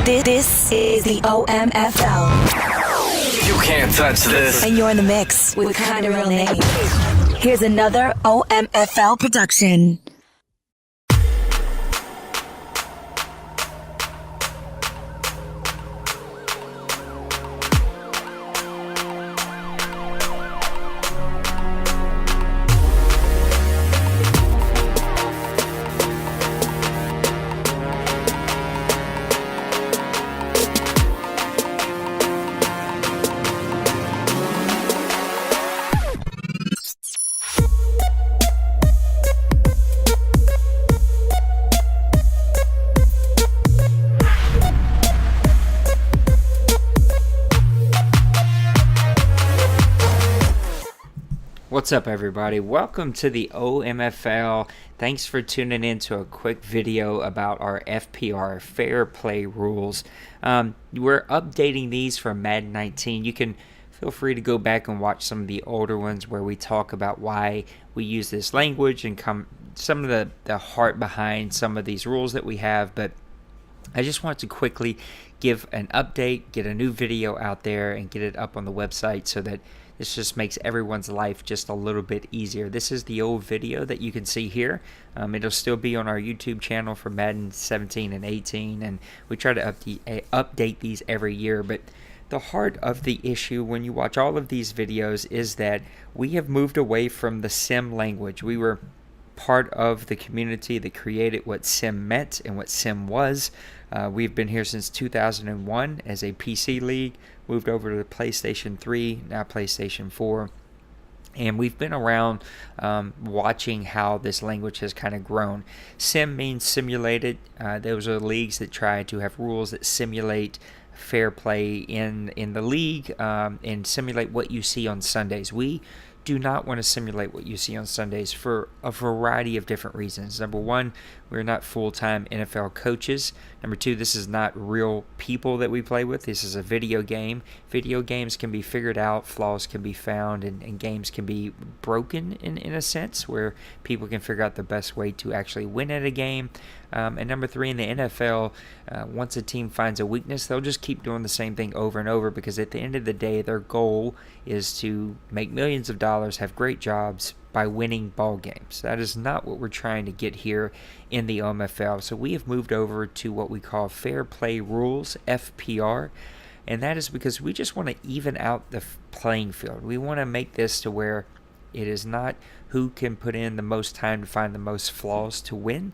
This is the OMFL. You can't touch this. And you're in the mix with Kinda Real Name. Here's another OMFL production. What's up, everybody? Welcome to the OMFL. Thanks for tuning in to a quick video about our FPR, Fair Play Rules. We're updating these for Madden 19. You can feel free to go back and watch some of the older ones where we talk about why we use this language and some of the heart behind some of these rules that we have. But I just want to quickly give an update, get a new video out there, and get it up on the website so that this just makes everyone's life just a little bit easier. This is the old video that you can see here. It'll still be on our YouTube channel for Madden 17 and 18, and we try to update these every year. But the heart of the issue when you watch all of these videos is that we have moved away from the sim language. We were part of the community that created what sim meant and what sim was. We've been here since 2001 as a PC league, moved over to PlayStation 3, now PlayStation 4, and we've been around watching how this language has kind of grown. Sim means simulated. Those are leagues that try to have rules that simulate fair play in the league and simulate what you see on Sundays. We do not want to simulate what you see on Sundays for a variety of different reasons. Number one, we're not full-time NFL coaches. Number two, this is not real people that we play with. This is a video game. Video games can be figured out, flaws can be found, and games can be broken in a sense where people can figure out the best way to actually win at a game. And number three, in the NFL, once a team finds a weakness, they'll just keep doing the same thing over and over because at the end of the day, their goal is to make millions of dollars, have great jobs by winning ball games. That is not what we're trying to get here in the OMFL. So we have moved over to what we call Fair Play Rules, FPR, and that is because we just want to even out the playing field. We want to make this to where it is not who can put in the most time to find the most flaws to win,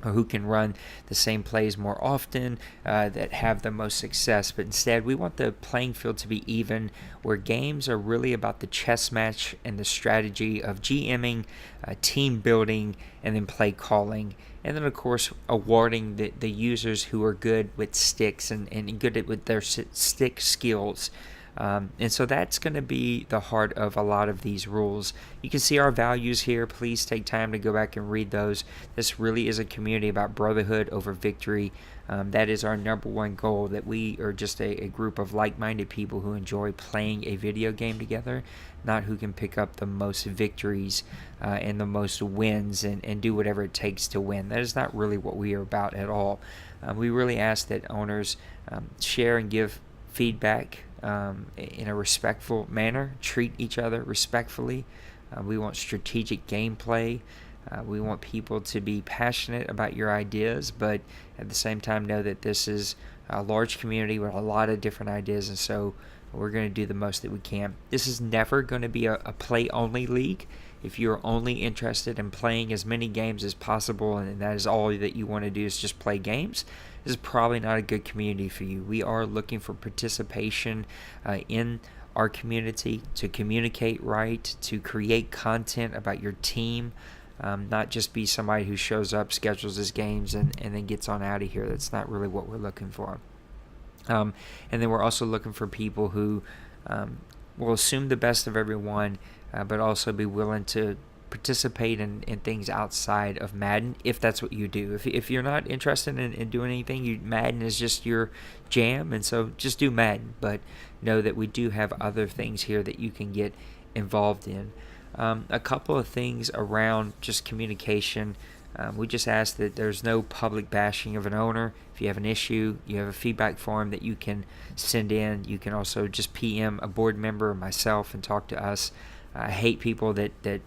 or who can run the same plays more often that have the most success. But instead, we want the playing field to be even, where games are really about the chess match and the strategy of GMing, team building, and then play calling. And then, of course, awarding the users who are good with sticks and good with their stick skills. And so that's going to be the heart of a lot of these rules. You can see our values here. Please take time to go back and read those. This really is a community about brotherhood over victory. That is our number one goal, that we are just a group of like-minded people who enjoy playing a video game together, not who can pick up the most victories and the most wins and do whatever it takes to win. That is not really what we are about at all. We really ask that owners share and give feedback in a respectful manner, treat each other respectfully. We want strategic gameplay. We want people to be passionate about your ideas, but at the same time know that this is a large community with a lot of different ideas, and so we're going to do the most that we can. This is never going to be a play-only league. If you're only interested in playing as many games as possible and that is all that you want to do is just play games, this is probably not a good community for you. We are looking for participation in our community, to communicate right, to create content about your team, not just be somebody who shows up, schedules his games, and then gets on out of here. That's not really what we're looking for. And then we're also looking for people who will assume the best of everyone, but also be willing to participate in things outside of Madden, if that's what you do. If you're not interested in doing anything, Madden is just your jam, and so just do Madden. But know that we do have other things here that you can get involved in. A couple of things around just communication. We just ask that there's no public bashing of an owner. If you have an issue, you have a feedback form that you can send in. You can also just PM a board member or myself and talk to us. I hate people that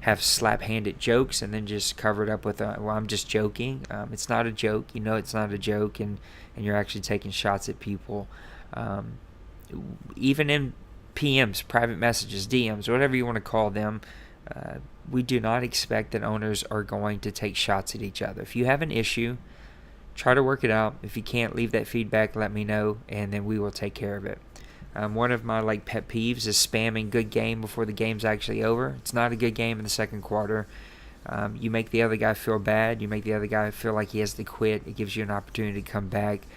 have slap-handed jokes and then just cover it up with well, I'm just joking. It's not a joke. It's not a joke, and you're actually taking shots at people. Even in PMs, private messages, DMs, whatever you want to call them, we do not expect that owners are going to take shots at each other. If you have an issue, try to work it out. If you can't, leave that feedback, let me know, and then we will take care of it. One of my pet peeves is spamming good game before the game's actually over. It's not a good game in the second quarter. You make the other guy feel bad. You make the other guy feel like he has to quit. It gives you an opportunity to come back.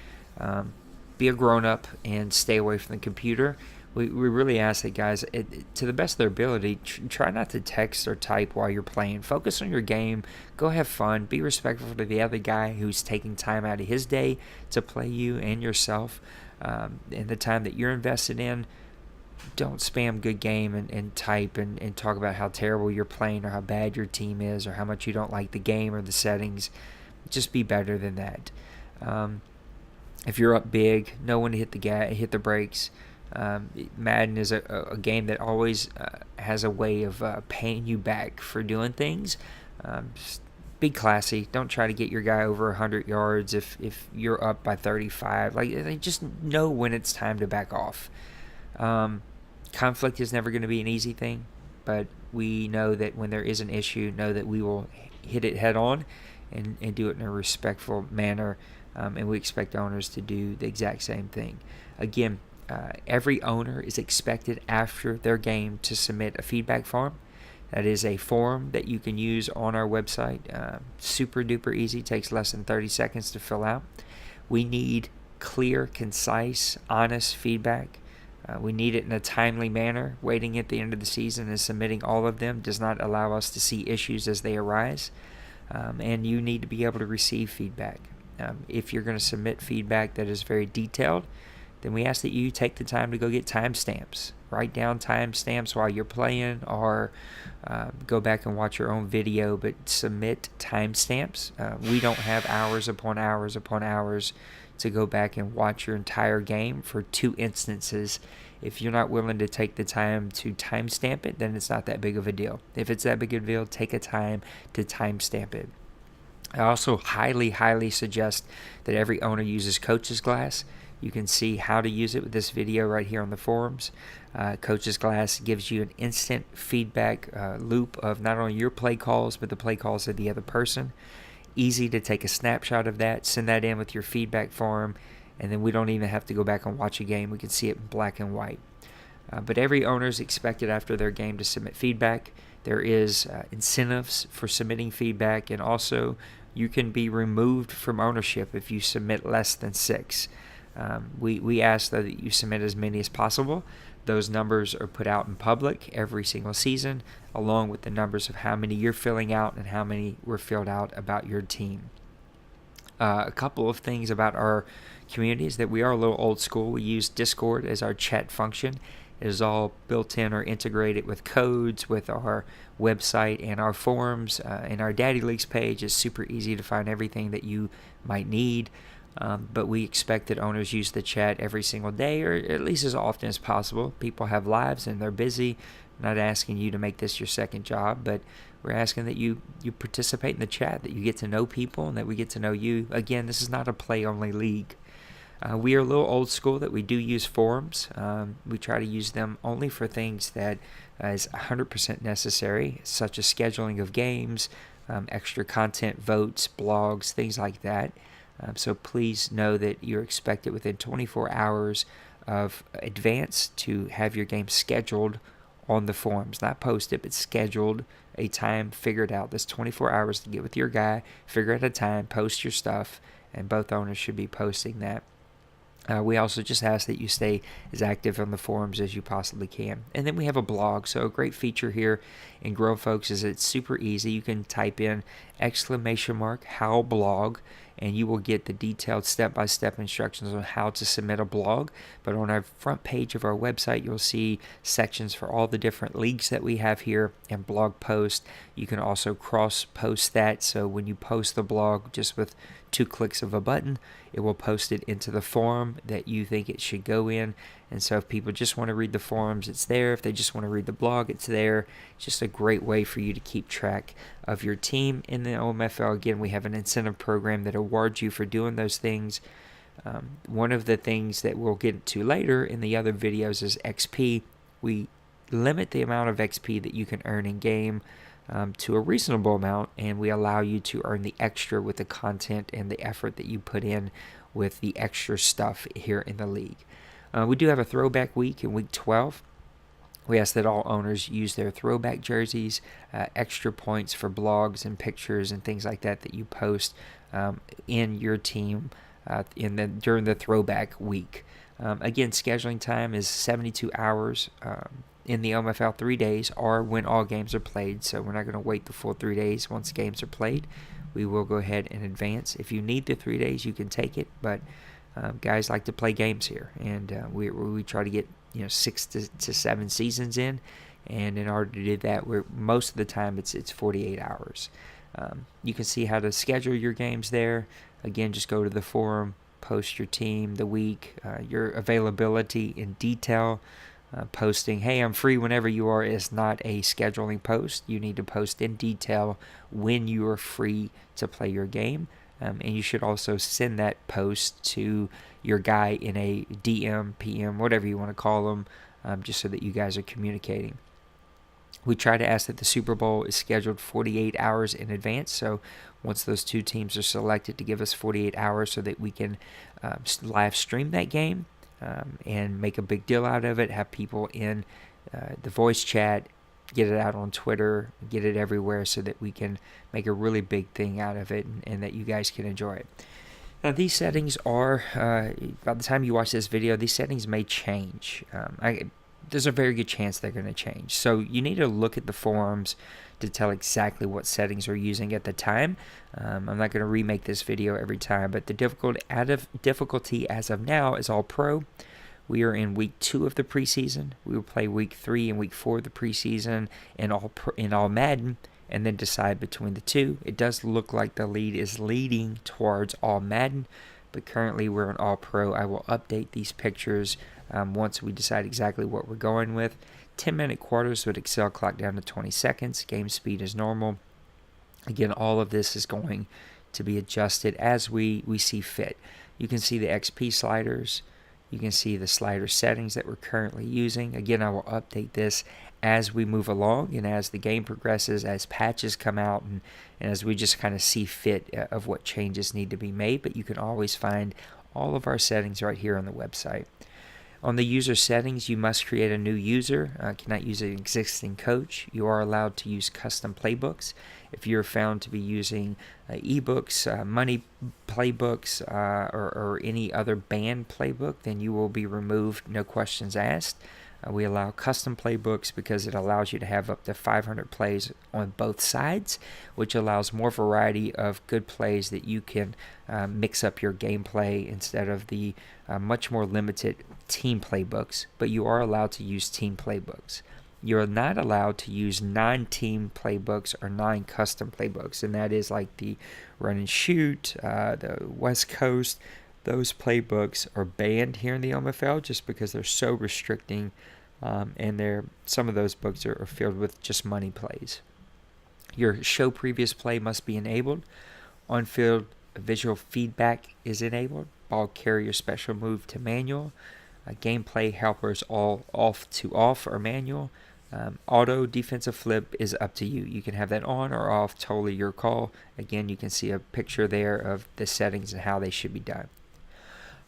Be a grown-up and stay away from the computer. We really ask that guys, to the best of their ability, try not to text or type while you're playing. Focus on your game. Go have fun. Be respectful to the other guy who's taking time out of his day to play you and yourself. And the time that you're invested in, don't spam good game and type and talk about how terrible you're playing or how bad your team is or how much you don't like the game or the settings. Just be better than that. If you're up big, know when to hit the brakes. Madden is a game that always has a way of paying you back for doing things. Just be classy. Don't try to get your guy over 100 yards if you're up by 35. Just know when it's time to back off. Conflict is never going to be an easy thing, but we know that when there is an issue, know that we will hit it head on and do it in a respectful manner. And we expect owners to do the exact same thing. Again, every owner is expected after their game to submit a feedback form. That is a form that you can use on our website. Super duper easy. Takes less than 30 seconds to fill out. We need clear, concise, honest feedback. We need it in a timely manner. Waiting at the end of the season and submitting all of them does not allow us to see issues as they arise. And you need to be able to receive feedback. If you're going to submit feedback that is very detailed, then we ask that you take the time to go get timestamps. Write down timestamps while you're playing, or go back and watch your own video, but submit timestamps. We don't have hours upon hours upon hours to go back and watch your entire game for 2 instances. If you're not willing to take the time to timestamp it, then it's not that big of a deal. If it's that big of a deal, take a time to timestamp it. I also highly, highly suggest that every owner uses Coach's Glass. You can see how to use it with this video right here on the forums. Coach's Glass gives you an instant feedback loop of not only your play calls, but the play calls of the other person. Easy to take a snapshot of that, send that in with your feedback form, and then we don't even have to go back and watch a game. We can see it in black and white. But every owner is expected after their game to submit feedback. There is incentives for submitting feedback, and also you can be removed from ownership if you submit less than 6. We ask, though, that you submit as many as possible. Those numbers are put out in public every single season, along with the numbers of how many you're filling out and how many were filled out about your team. A couple of things about our community is that we are a little old school. We use Discord as our chat function. It is all built in or integrated with codes, with our website and our forums. And our Daddy Leagues page is super easy to find everything that you might need. But we expect that owners use the chat every single day, or at least as often as possible. People have lives and they're busy. I'm not asking you to make this your second job, but we're asking that you participate in the chat, that you get to know people, and that we get to know you. Again, this is not a play-only league. We are a little old school that we do use forums. We try to use them only for things that is 100% necessary, such as scheduling of games, extra content, votes, blogs, things like that. So please know that you're expected within 24 hours of advance to have your game scheduled on the forums. Not posted, but scheduled, a time figured out. That's 24 hours to get with your guy, figure out a time, post your stuff, and both owners should be posting that. We also just ask that you stay as active on the forums as you possibly can. And then we have a blog. So a great feature here in Grow Folks is it's super easy. You can type in !how blog, and you will get the detailed step-by-step instructions on how to submit a blog. But on our front page of our website, you'll see sections for all the different leagues that we have here and blog posts. You can also cross-post that, so when you post the blog just with 2 clicks of a button, it will post it into the forum that you think it should go in. And so if people just want to read the forums, it's there. If they just want to read the blog, it's there. It's just a great way for you to keep track of your team. In the OMFL, again, we have an incentive program that awards you for doing those things. One of the things that we'll get to later in the other videos is XP. We limit the amount of XP that you can earn in game to a reasonable amount, and we allow you to earn the extra with the content and the effort that you put in with the extra stuff here in the league. We do have a throwback week in week 12. We ask that all owners use their throwback jerseys, extra points for blogs and pictures and things like that that you post in your team during the throwback week. Again, scheduling time is 72 hours in the OMFL, 3 days, or when all games are played. So we're not going to wait the full 3 days. Once games are played, we will go ahead and advance. If you need the 3 days, you can take it, but guys like to play games here, and we try to get 6 to 7 seasons in, and in order to do that, most of the time it's 48 hours. You can see how to schedule your games there. Again, just go to the forum, post your team, the week, your availability in detail. Posting, hey, I'm free whenever you are, is not a scheduling post. You need to post in detail when you are free to play your game. And you should also send that post to your guy in a DM, PM, whatever you want to call them, just so that you guys are communicating. We try to ask that the Super Bowl is scheduled 48 hours in advance. So once those 2 teams are selected, to give us 48 hours so that we can live stream that game and make a big deal out of it, have people in the voice chat, get it out on Twitter, get it everywhere so that we can make a really big thing out of it and that you guys can enjoy it. Now, these settings are, by the time you watch this video, these settings may change. There's a very good chance they're going to change. So you need to look at the forums to tell exactly what settings we're using at the time. I'm not going to remake this video every time, but the difficulty as of now is all pro. We are in week 2 of the preseason. We will play week 3 and week 4 of the preseason in all Madden, and then decide between the 2. It does look like the lead is leading towards all Madden, but currently we're in all pro. I will update these pictures once we decide exactly what we're going with. 10-minute quarters with Excel clock down to 20 seconds. Game speed is normal. Again, all of this is going to be adjusted as we see fit. You can see the XP sliders. You can see the slider settings that we're currently using. Again, I will update this as we move along and as the game progresses, as patches come out, and as we just kind of see fit of what changes need to be made. But you can always find all of our settings right here on the website. On the user settings, you must create a new user. Cannot use an existing coach. You are allowed to use custom playbooks. If you're found to be using ebooks, money playbooks, or any other banned playbook, then you will be removed, no questions asked. We allow custom playbooks because it allows you to have up to 500 plays on both sides, which allows more variety of good plays that you can mix up your gameplay instead of the much more limited team playbooks. But you are allowed to use team playbooks. You're not allowed to use non-team playbooks or non-custom playbooks, and that is like the run and shoot, the West Coast. Those playbooks are banned here in the OMFL just because they're so restricting, and some of those books are filled with just money plays. Your show previous play must be enabled. On-field visual feedback is enabled. Ball carrier special move to manual. Gameplay helpers all off to off or manual. Auto defensive flip is up to you. You can have that on or off, totally your call. Again, you can see a picture there of the settings and how they should be done.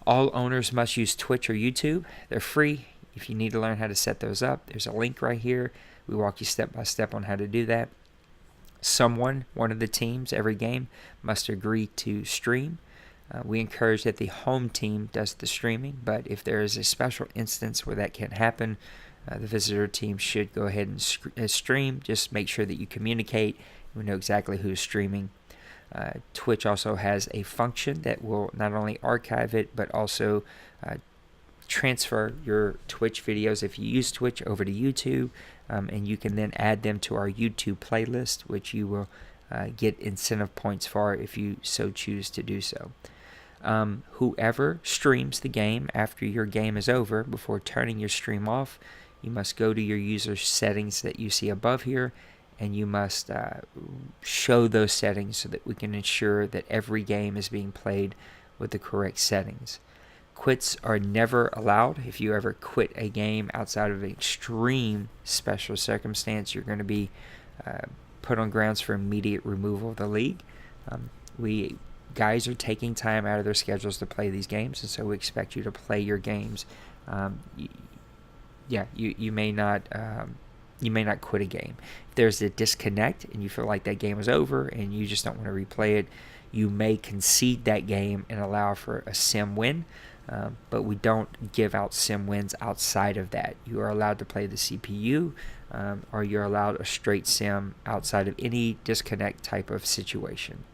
All owners must use Twitch or YouTube. They're free. If you need to learn how to set those up, there's a link right here. We walk you step by step on how to do that. One of the teams, every game, must agree to stream. We encourage that the home team does the streaming, but if there is a special instance where that can't happen, the visitor team should go ahead and stream. Just make sure that you communicate. We know exactly who's streaming. Twitch also has a function that will not only archive it, but also transfer your Twitch videos, if you use Twitch, over to YouTube, and you can then add them to our YouTube playlist, which you will get incentive points for if you so choose to do so. Whoever streams the game after your game is over, before turning your stream off, you must go to your user settings that you see above here, and you must show those settings so that we can ensure that every game is being played with the correct settings. Quits are never allowed. If you ever quit a game outside of an extreme special circumstance, you're going to be put on grounds for immediate removal of the league. Guys are taking time out of their schedules to play these games, and so we expect you to play your games. You may not quit a game. If there's a disconnect and you feel like that game is over and you just don't want to replay it, you may concede that game and allow for a sim win. But we don't give out sim wins outside of that. You are allowed to play the CPU, or you're allowed a straight sim outside of any disconnect type of situation.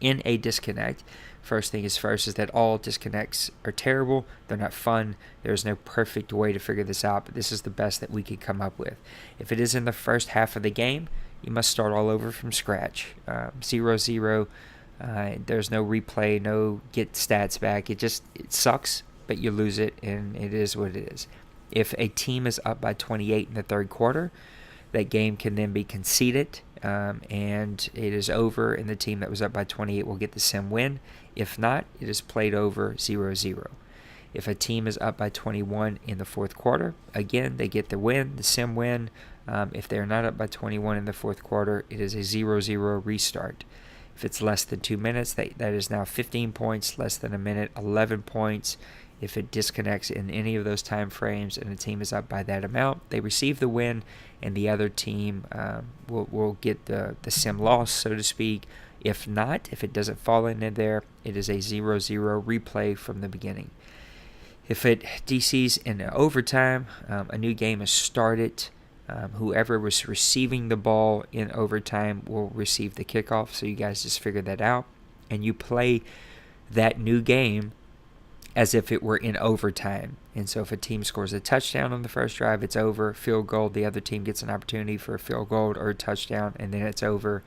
In a disconnect, first thing is first is that all disconnects are terrible. They're not fun. There's no perfect way to figure this out, but this is the best that we could come up with. If it is in the first half of the game, you must start all over from scratch. 0-0. There's no replay, no get stats back. It sucks, but you lose it, and it is what it is. If a team is up by 28 in the third quarter, that game can then be conceded, and it is over, and the team that was up by 28 will get the sim win. If not, it is played over 0-0. If a team is up by 21 in the fourth quarter, again, they get the win, the sim win. If they are not up by 21 in the fourth quarter, it is a 0-0 restart. If it's less than 2 minutes, that is now 15 points. Less than a minute, 11 points. If it disconnects in any of those time frames and the team is up by that amount, they receive the win, and the other team will get the sim loss, so to speak. If not, if it doesn't fall into there, it is a 0-0 replay from the beginning. If it DCs in overtime, a new game is started. Whoever was receiving the ball in overtime will receive the kickoff, so you guys just figure that out. And you play that new game as if it were in overtime. And so if a team scores a touchdown on the first drive, it's over. Field goal, the other team gets an opportunity for a field goal or a touchdown, and then it's over.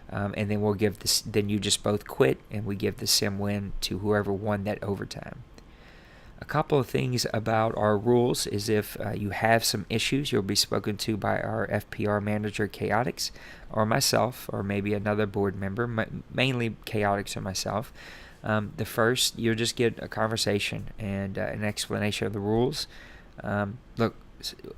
And then we'll give this. Then you just both quit, and we give the sim win to whoever won that overtime. A couple of things about our rules is if you have some issues, you'll be spoken to by our FPR manager, Chaotix, or myself, or maybe another board member, mainly Chaotix or myself. The first, you'll just get a conversation and an explanation of the rules. Look,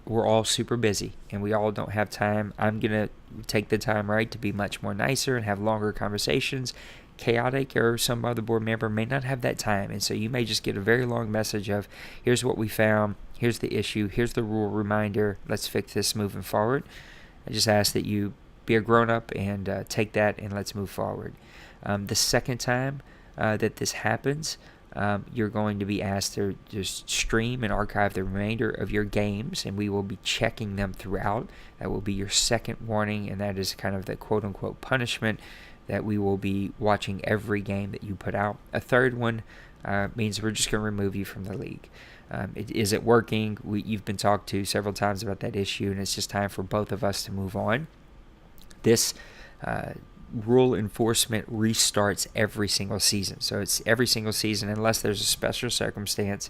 we're all super busy, and we all don't have time. I'm going to take the time, right, to be much more nicer and have longer conversations. Chaotic or some other board member may not have that time, and so you may just get a very long message of, here's what we found, here's the issue, here's the rule reminder, let's fix this moving forward. I just ask that you be a grown-up and take that and let's move forward. The second time that this happens, you're going to be asked to just stream and archive the remainder of your games, and we will be checking them throughout. That will be your second warning, and that is kind of the quote-unquote punishment that we will be watching every game that you put out. A third one means we're just going to remove you from the league. Is it working? You've been talked to several times about that issue, and it's just time for both of us to move on. This rule enforcement restarts every single season. So it's every single season unless there's a special circumstance.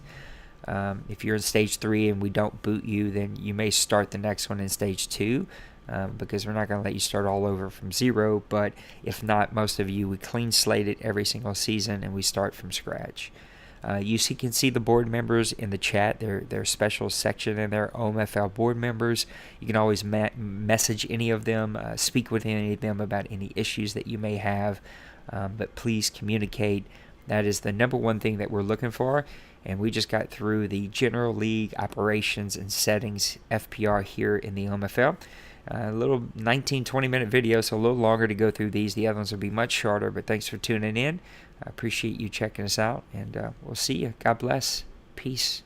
If you're in stage 3 and we don't boot you, then you may start the next one in stage 2. Because we're not going to let you start all over from 0, but if not, most of you, we clean slate it every single season and we start from scratch. You can see the board members in the chat. Their special section in there, OMFL board members. You can always message any of them, speak with any of them about any issues that you may have, but please communicate. That is the number one thing that we're looking for. And we just got through the General League Operations and Settings FPR here in the OMFL. A little 19-20 minute video, so a little longer to go through these. The other ones will be much shorter, but thanks for tuning in. I appreciate you checking us out, and we'll see you. God bless. Peace.